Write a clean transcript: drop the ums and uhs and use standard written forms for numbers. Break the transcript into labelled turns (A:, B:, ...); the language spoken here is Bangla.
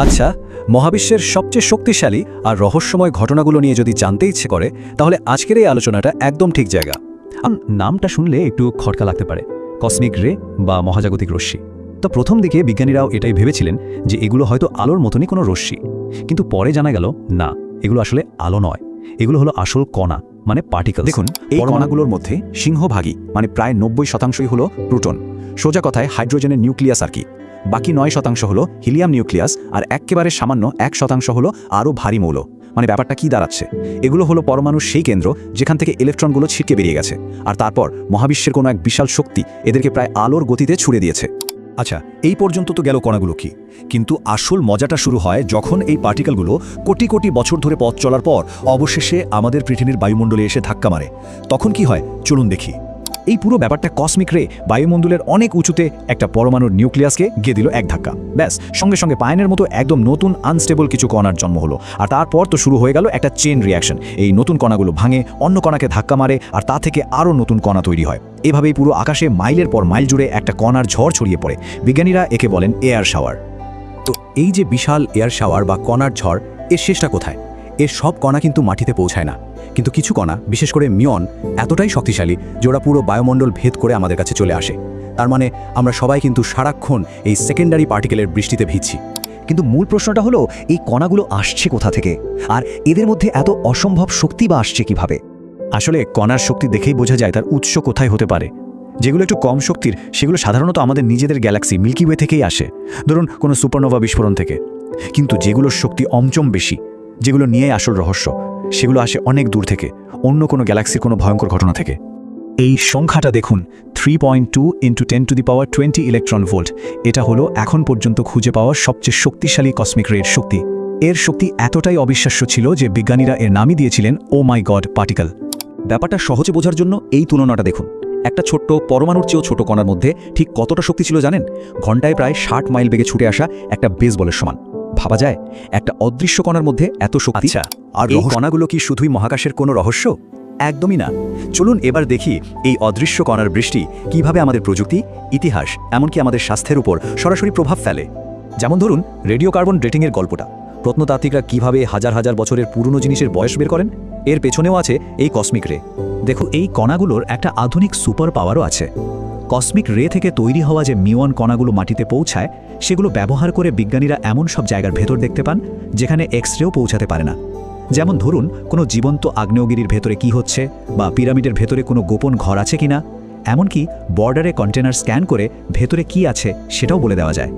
A: আচ্ছা, মহাবিশ্বের সবচেয়ে শক্তিশালী আর রহস্যময় ঘটনাগুলো নিয়ে যদি জানতে ইচ্ছে করে তাহলে আজকের এই আলোচনাটা একদম ঠিক জায়গা।
B: নামটা শুনলে একটু খটকা লাগতে পারে, কসমিক রে বা মহাজাগতিক রশ্মি। তো প্রথম দিকে বিজ্ঞানীরাও এটাই ভেবেছিলেন যে এগুলো হয়তো আলোর মতনই কোনো রশ্মি, কিন্তু পরে জানা গেল না, এগুলো আসলে আলো নয়, এগুলো হলো আসল কণা, মানে পার্টিকেল।
C: দেখুন, এই কণাগুলোর মধ্যে সিংহভাগই মানে প্রায় 90% হলো প্রোটন, সোজা কথায় হাইড্রোজেনের নিউক্লিয়াস আর কি। বাকি 9% হলো হিলিয়াম নিউক্লিয়াস, আর একেবারে সামান্য 1% হলো আরও ভারী মৌল। মানে ব্যাপারটা কি দাঁড়াচ্ছে, এগুলো হলো পরমাণুর সেই কেন্দ্র যেখান থেকে ইলেকট্রনগুলো ছিটকে বেরিয়ে গেছে, আর তারপর মহাবিশ্বের কোনো এক বিশাল শক্তি এদেরকে প্রায় আলোর গতিতে ছুড়ে দিয়েছে।
D: আচ্ছা, এই পর্যন্ত তো গেল কণাগুলো কি, কিন্তু আসল মজাটা শুরু হয় যখন এই পার্টিকেলগুলো কোটি কোটি বছর ধরে পথ চলার পর অবশেষে আমাদের পৃথিবীর বায়ুমণ্ডলে এসে ধাক্কা মারে। তখন কি হয় চলুন দেখি। এই পুরো ব্যাপারটা কসমিক রে বায়ুমণ্ডলের অনেক উঁচুতে একটা পরমাণুর নিউক্লিয়াসকে গিয়ে দিল এক ধাক্কা। ব্যাস, সঙ্গে সঙ্গে পায়নের মতো একদম নতুন আনস্টেবল কিছু কণার জন্ম হলো, আর তারপর তো শুরু হয়ে গেল একটা চেইন রিয়াকশন। এই নতুন কণাগুলো ভাঙে, অন্য কণাকে ধাক্কা মারে, আর তা থেকে আরও নতুন কণা তৈরি হয়। এভাবেই পুরো আকাশে মাইলের পর মাইল জুড়ে একটা কণার ঝড় ছড়িয়ে পড়ে। বিজ্ঞানীরা একে বলেন এয়ার শাওয়ার। তো এই যে বিশাল এয়ার শাওয়ার বা কণার ঝড়, এর শেষটা কোথায়? এর সব কণা কিন্তু মাটিতে পৌঁছায় না, কিন্তু কিছু কণা, বিশেষ করে মিয়ন, এতটাই শক্তিশালী যে ওরা পুরো বায়ুমণ্ডল ভেদ করে আমাদের কাছে চলে আসে। তার মানে আমরা সবাই কিন্তু সারাক্ষণ এই সেকেন্ডারি পার্টিকেলের বৃষ্টিতে ভিজছি।
E: কিন্তু মূল প্রশ্নটা হলো, এই কণাগুলো আসছে কোথা থেকে, আর এদের মধ্যে এত অসম্ভব শক্তি বা আসছে কিভাবে?
B: আসলে কণার শক্তি দেখেই বোঝা যায় তার উৎস কোথায় হতে পারে। যেগুলো একটু কম শক্তির সেগুলো সাধারণত আমাদের নিজেদের গ্যালাক্সি মিল্কি ওয়ে থেকেই আসে, ধরুন কোনো সুপারনোভা বিস্ফোরণ থেকে। কিন্তু যেগুলোর শক্তি অমচম বেশি, যেগুলো নিয়ে আসল রহস্য, সেগুলো আসে অনেক দূর থেকে, অন্য কোনো গ্যালাক্সির কোনো ভয়ঙ্কর ঘটনা থেকে। এই সংখ্যাটা দেখুন, 3.2 × 10⁻20 ইলেকট্রন ভোল্ট। এটা হলো এখন পর্যন্ত খুঁজে পাওয়া সবচেয়ে শক্তিশালী কসমিক রের শক্তি। এর শক্তি এতটাই অবিশ্বাস্য ছিল যে বিজ্ঞানীরা এর নামই দিয়েছিলেন ও মাই গড পার্টিকেল।
D: ব্যাপারটা সহজে বোঝার জন্য এই তুলনাটা দেখুন। একটা ছোট্ট পরমাণুর চেয়েও ছোট কণার মধ্যে ঠিক কতটা শক্তি ছিল জানেন? ঘন্টায় প্রায় 60 মাইল বেগে ছুটে আসা একটা বেসবলের সমান। ভাবা যায় একটা অদৃশ্য কণার মধ্যে এত শক্তি।
A: আচ্ছা, আর এই কণাগুলো কি শুধুই মহাকাশের কোনো রহস্য? একদমই না। চলুন এবার দেখি এই অদৃশ্য কণার বৃষ্টি কিভাবে আমাদের প্রযুক্তি, ইতিহাস, এমনকি আমাদের স্বাস্থ্যের উপর সরাসরি প্রভাব ফেলে। যেমন ধরুন রেডিও কার্বন ডেটিংয়ের গল্পটা। প্রত্নতাত্ত্বিকরা কিভাবে হাজার হাজার বছরের পুরনো জিনিসের বয়স বের করেন, এর পেছনেও আছে এই কসমিক রে।
E: দেখো, এই কণাগুলোর একটা আধুনিক সুপার পাওয়ারও আছে। কসমিক রে থেকে তৈরি হওয়া যে মিওন কণাগুলো মাটিতে পৌঁছায়, সেগুলো ব্যবহার করে বিজ্ঞানীরা এমন সব জায়গার ভেতর দেখতে পান যেখানে এক্সরেও পৌঁছাতে পারে না। যেমন ধরুন কোনো জীবন্ত আগ্নেয়গিরির ভেতরে কি হচ্ছে, বা পিরামিডের ভেতরে কোনো গোপন ঘর আছে কিনা, এমনকি বর্ডারে কন্টেনার স্ক্যান করে ভেতরে কি আছে সেটাও বলে দেওয়া যায়।